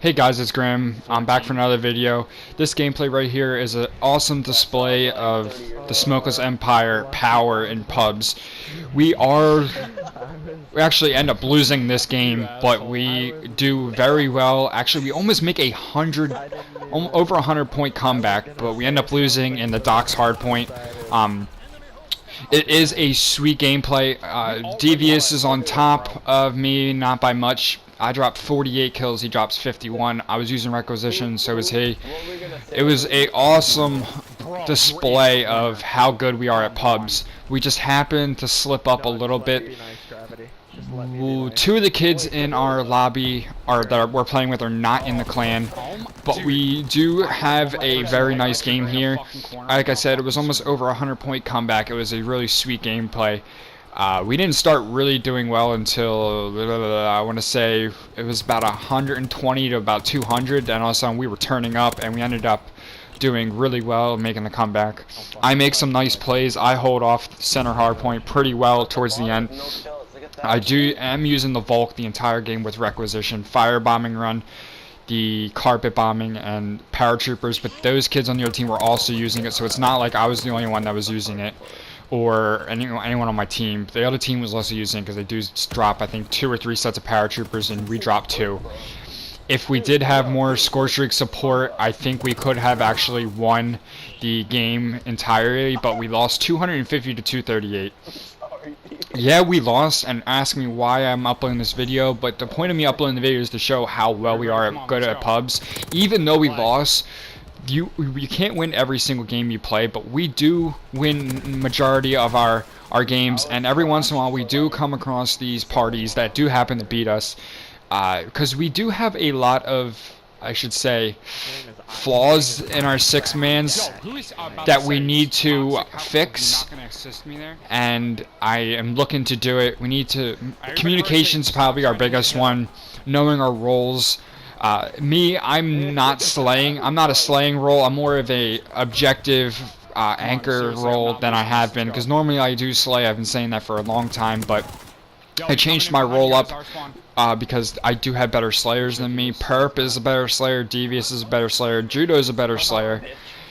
Hey guys, it's Graham. I'm back for another video. This gameplay right here is an awesome display of the Smokeless Empire power in pubs. We actually end up losing this game, but we do very well. Actually, we almost make over 100 point comeback, but we end up losing in the Docks hardpoint. It is a sweet gameplay. Devious is on top of me, not by much. I dropped 48 kills, he drops 51. I was using requisition, so was he. It was a awesome display of how good we are at pubs. We just happened to slip up a little bit. Two of the kids in our lobby that we're playing with are not in the clan, but we do have a very nice game here. Like I said, it was almost over a 100-point comeback. It was a really sweet gameplay. We didn't start really doing well until I want to say it was about 120 to about 200, and all of a sudden we were turning up, and we ended up doing really well, making the comeback. I make some nice plays. I hold off center hardpoint pretty well towards the end. I am using the Volk the entire game with requisition, firebombing run, the carpet bombing, and paratroopers, but those kids on the other team were also using it, so it's not like I was the only one that was using it, or anyone on my team. The other team was also using it because they do drop, I think, 2 or 3 sets of paratroopers, and we dropped 2. If we did have more score streak support, I think we could have actually won the game entirely, but we lost 250 to 238. Yeah, we lost, and ask me why I'm uploading this video, but the point of me uploading the video is to show how well we are good at pubs. Even though we lost, you can't win every single game you play, but we do win majority of our games, and every once in a while we do come across these parties that do happen to beat us, because we do have a lot of, I should say, flaws in our 6-mans that we need to fix, and I am looking to do it. We need to, communication's probably our biggest one, knowing our roles. I'm not slaying. I'm not a slaying role. I'm more of a objective anchor role than I have been, because normally I do slay. I've been saying that for a long time, but I changed my role up because I do have better slayers than me. Perp is a better slayer, Devious is a better slayer, Judo is a better slayer.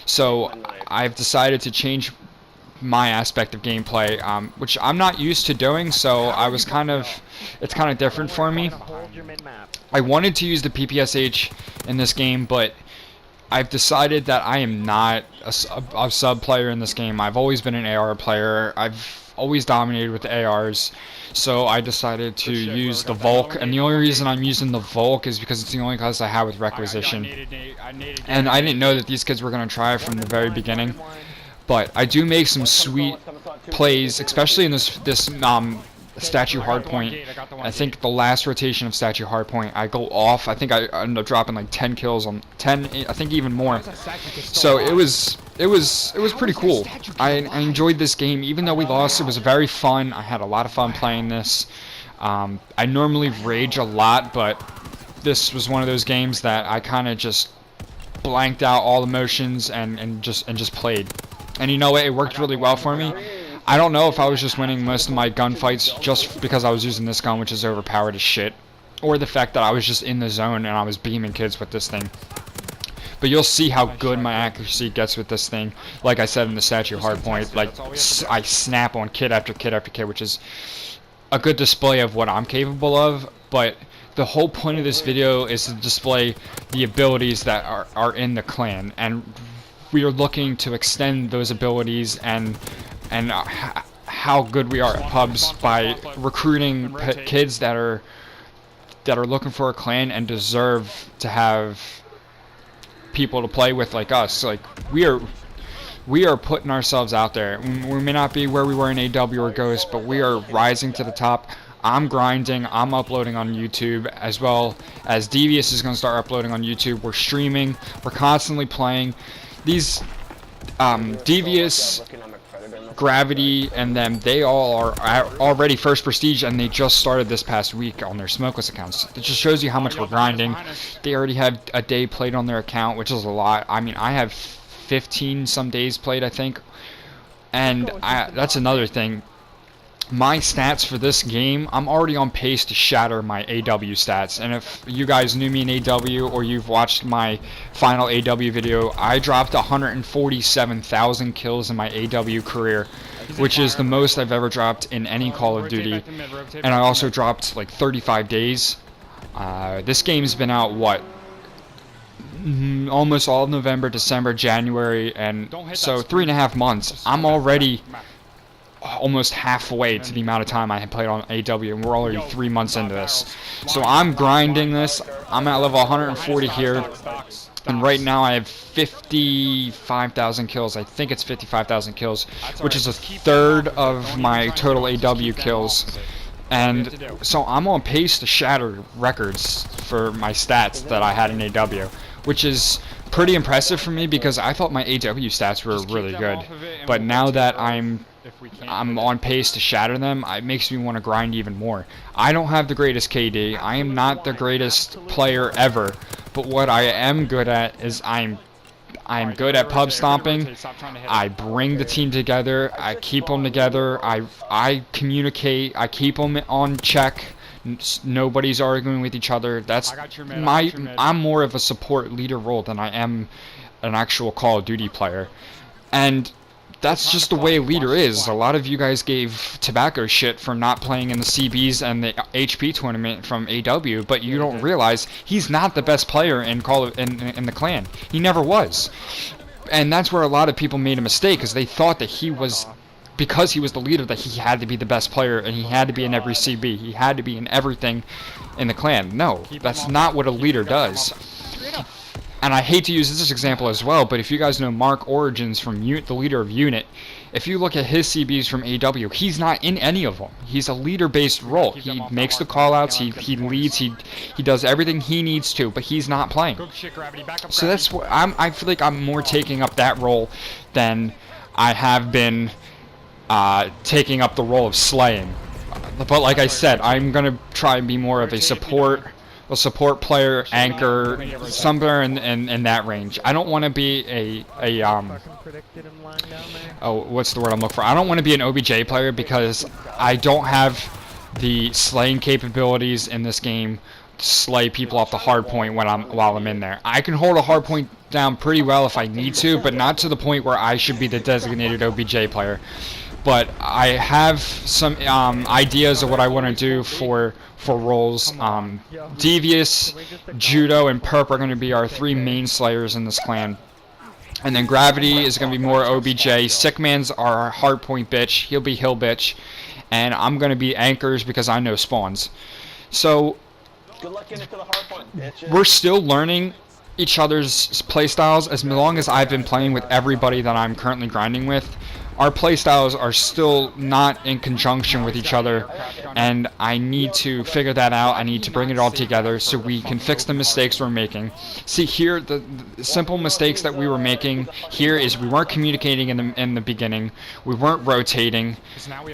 So I've decided to change my aspect of gameplay, which I'm not used to doing, so it's kind of different for me. I wanted to use the PPSH in this game, but I've decided that I am not a sub player in this game. I've always been an AR player. I've always dominated with the ARs, so I decided to use the Volk, and the only reason I'm using the Volk is because it's the only class I have with requisition. And I didn't know that these kids were going to try it from the very beginning, but I do make some sweet plays, especially in this statue hardpoint. I think the last rotation of statue hardpoint, I go off. I think I ended up dropping like 10 kills on 10. I think even more. So it was pretty cool. I enjoyed this game, even though we lost. It was very fun. I had a lot of fun playing this. I normally rage a lot, but this was one of those games that I kind of just blanked out all emotions and just played. And you know what? It worked really well for me. I don't know if I was just winning most of my gunfights just because I was using this gun, which is overpowered as shit, or the fact that I was just in the zone and I was beaming kids with this thing. But you'll see how good my accuracy gets with this thing. Like I said in the statue hardpoint, like I snap on kid after kid after kid, which is a good display of what I'm capable of. But the whole point of this video is to display the abilities that are in the clan, and we are looking to extend those abilities and how good we are at pubs by recruiting kids that are looking for a clan and deserve to have people to play with like us. Like we are putting ourselves out there. We may not be where we were in AW or Ghost, but we are rising to the top. I'm grinding. I'm uploading on YouTube, as well as Devious is going to start uploading on YouTube. We're streaming. We're constantly playing. These Devious, Gravity, and them, they all are already first prestige, and they just started this past week on their smokeless accounts. It just shows you how much we're grinding. They already have a day played on their account, which is a lot. I mean, I have 15 some days played, I think, and that's another thing. my stats for this game, I'm already on pace to shatter my AW stats. And if you guys knew me in AW or you've watched my final AW video, I dropped 147,000 kills in my AW career, which is the most I've ever dropped in any Call of Duty. And I also dropped like 35 days. This game's been out, what? Almost all of November, December, January, and so 3.5 months. I'm already almost halfway to the amount of time I had played on AW, and we're already 3 months into this. So I'm grinding this. I'm at level 140 here, and right now I have 55,000 kills. I think it's 55,000 kills, which is a third of my total AW kills. And so I'm on pace to shatter records for my stats that I had in AW, which is pretty impressive for me because I thought my AW stats were really good. But now that I'm on pace to shatter them, it makes me want to grind even more. I don't have the greatest KD. I am not the greatest player ever. But what I am good at is I'm good at pub stomping. I bring the team together. I keep them together. I communicate. I keep them on check. Nobody's arguing with each other. I'm more of a support leader role than I am an actual Call of Duty player. And that's just the way a leader is. A lot of you guys gave Tobacco shit for not playing in the CBs and the HP tournament from AW, but you don't realize he's not the best player in the clan. He never was. And that's where a lot of people made a mistake, because they thought that because he was the leader, that he had to be the best player and he had to be in every CB. He had to be in everything in the clan. No, that's not what a leader does. And I hate to use this example as well, but if you guys know Mark Origins from the leader of Unit, if you look at his CBs from AW, he's not in any of them. He's a leader-based role. He makes the callouts, he leads, he does everything he needs to, but he's not playing. So that's what I feel like I'm more taking up that role than I have been taking up the role of slaying. But like I said, I'm gonna try and be more of a support player, anchor, somewhere in that range. I don't want to be what's the word I'm looking for? I don't want to be an OBJ player because I don't have the slaying capabilities in this game to slay people off the hard point while I'm in there. I can hold a hard point down pretty well if I need to, but not to the point where I should be the designated OBJ player. But I have some ideas of what I want to do for roles. Devious, Judo, and Perp are going to be our 3 main slayers in this clan. And then Gravity is going to be more OBJ. Sickman's our hardpoint bitch. He'll be Hill bitch. And I'm going to be anchors because I know spawns. So we're still learning each other's playstyles. As long as I've been playing with everybody that I'm currently grinding with, our playstyles are still not in conjunction with each other, and I need to figure that out. I need to bring it all together so we can fix the mistakes we're making. See, here, the simple mistakes that we were making here is we weren't communicating in the beginning. We weren't rotating.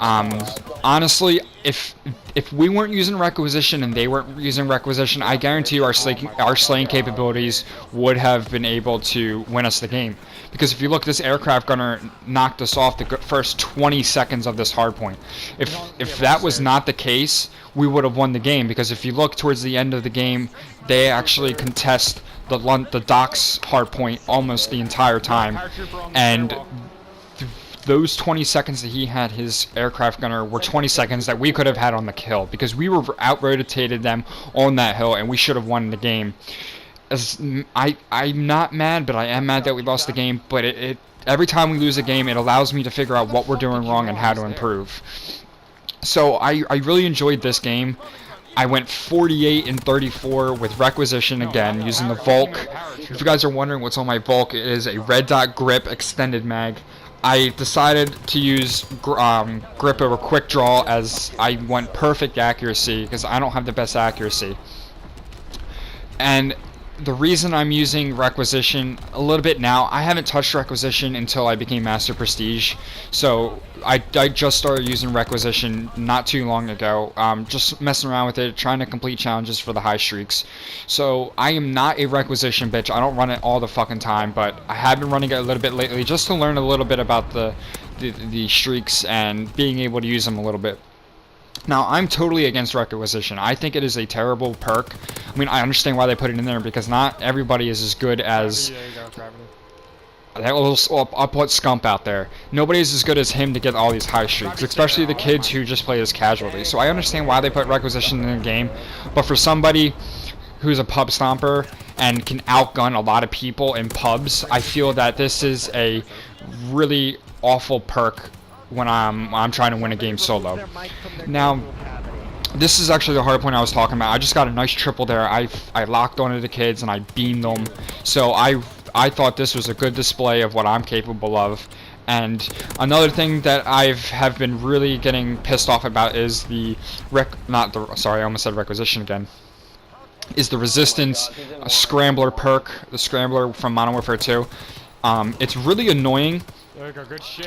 Honestly, if we weren't using requisition and they weren't using requisition, I guarantee you our slaying capabilities would have been able to win us the game. Because if you look, this aircraft gunner knocked us off the first 20 seconds of this hardpoint. If that was not the case, we would have won the game. Because if you look towards the end of the game, they actually contest the docks hardpoint almost the entire time. And those 20 seconds that he had his aircraft gunner were 20 seconds that we could have had on the kill. Because we were out-rotated them on that hill, and we should have won the game. I'm not mad, but I am mad that we lost the game. But every time we lose a game, it allows me to figure out what we're doing wrong and how to improve. So I really enjoyed this game. I went 48 and 34 with requisition again, using the Volk. If you guys are wondering what's on my Volk, it is a red dot grip extended mag. I decided to use grip over quick draw as I want perfect accuracy because I don't have the best accuracy. And the reason I'm using requisition a little bit now, I haven't touched requisition until I became Master Prestige, so I just started using requisition not too long ago, just messing around with it, trying to complete challenges for the high streaks. So I am not a requisition bitch. I don't run it all the fucking time, but I have been running it a little bit lately just to learn a little bit about the the streaks and being able to use them a little bit. Now, I'm totally against requisition. I think it is a terrible perk. I mean, I understand why they put it in there, because not everybody is as good as... I'll put Scump out there. Nobody's as good as him to get all these high streaks, especially the kids who just play as casually. So I understand why they put requisition in the game, but for somebody who's a pub stomper and can outgun a lot of people in pubs, I feel that this is a really awful perk when I'm trying to win a game solo. Now, this is actually the hard point I was talking about. I just got a nice triple there. I locked onto the kids and I beamed them. So I thought this was a good display of what I'm capable of. And another thing that have been really getting pissed off about is I almost said requisition again. Is the resistance scrambler perk, the scrambler from Modern Warfare 2. It's really annoying.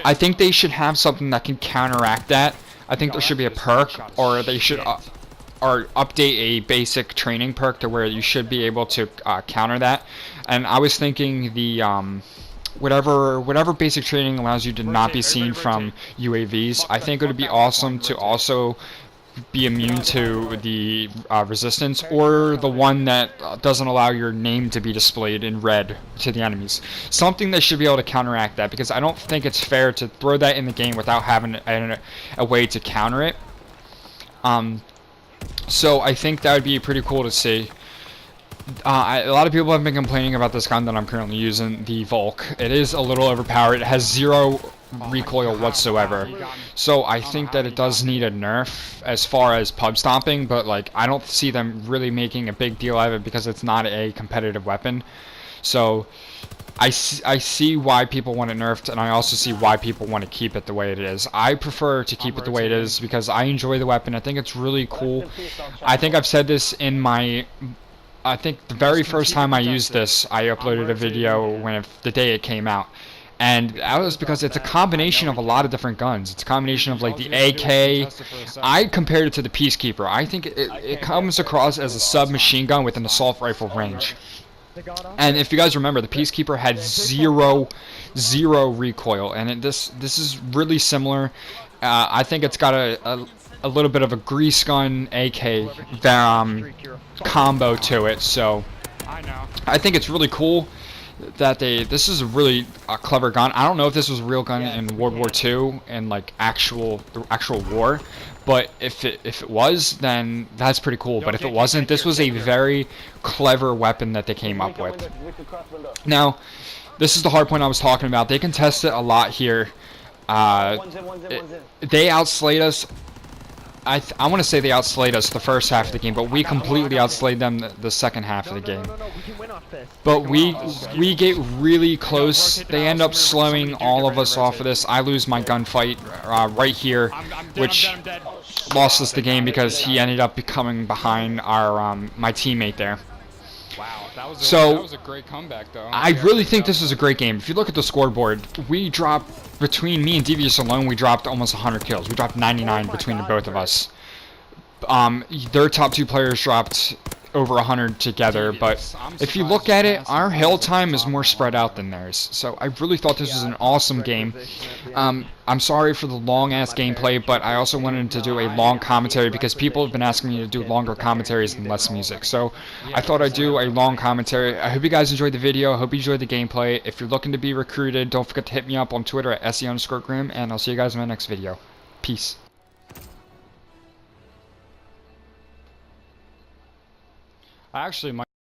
I think they should have something that can counteract that. I think there should be a perk, or they should or update a basic training perk to where you should be able to counter that. And I was thinking the whatever basic training allows you to not be seen from UAVs. I think it would be awesome to also be immune to the resistance, or the one that doesn't allow your name to be displayed in red to the enemies. Something that should be able to counteract that, because I don't think it's fair to throw that in the game without having a way to counter it. So I think that would be pretty cool to see. A lot of people have been complaining about this gun that I'm currently using, the Volk. It is a little overpowered. It has zero recoil whatsoever. So I think that it does need a nerf as far as pub stomping, but like I don't see them really making a big deal out of it because it's not a competitive weapon. So I see why people want it nerfed, and I also see why people want to keep it the way it is. I prefer to keep it the way it is because I enjoy the weapon. I think it's really cool. I think I've said this in my... I think the very first time I used this, I uploaded a video the day it came out. And that was because it's a combination of a lot of different guns. It's a combination of like the AK. I compared it to the Peacekeeper. I think it comes across as a submachine gun with an assault rifle range. And if you guys remember, the Peacekeeper had zero recoil, and this is really similar. I think it's got a little bit of a grease gun AK combo to it, so I think it's really cool that this is a really clever gun. I don't know if this was a real gun in World War II and like actual war, but if it was, then that's pretty cool. But if it wasn't, this was a very clever weapon that they came up with. Now, this is the hard point I was talking about. They contest it a lot here. They outslayed us. I want to say they outslayed us the first half of the game, but we completely outslayed them the second half of the game. But we get really close. They end up slowing all of us off of this. I lose my gunfight right here, which lost us the game because he ended up becoming behind my teammate there. Wow, that was a great comeback, though. I really think this is a great game. If you look at the scoreboard, we dropped, between me and Devious alone, we dropped almost 100 kills. We dropped 99 between the both of us. Their top two players dropped over 100 together, but if you look at it, our hill time is more spread out than theirs. So I really thought this was an awesome game. I'm sorry for the long-ass gameplay, but I also wanted to do a long commentary because people have been asking me to do longer commentaries and less music. So I thought I'd do a long commentary. I hope you guys enjoyed the video. I hope you enjoyed the gameplay. If you're looking to be recruited, don't forget to hit me up on Twitter at SE_Grim, and I'll see you guys in my next video. Peace. I actually might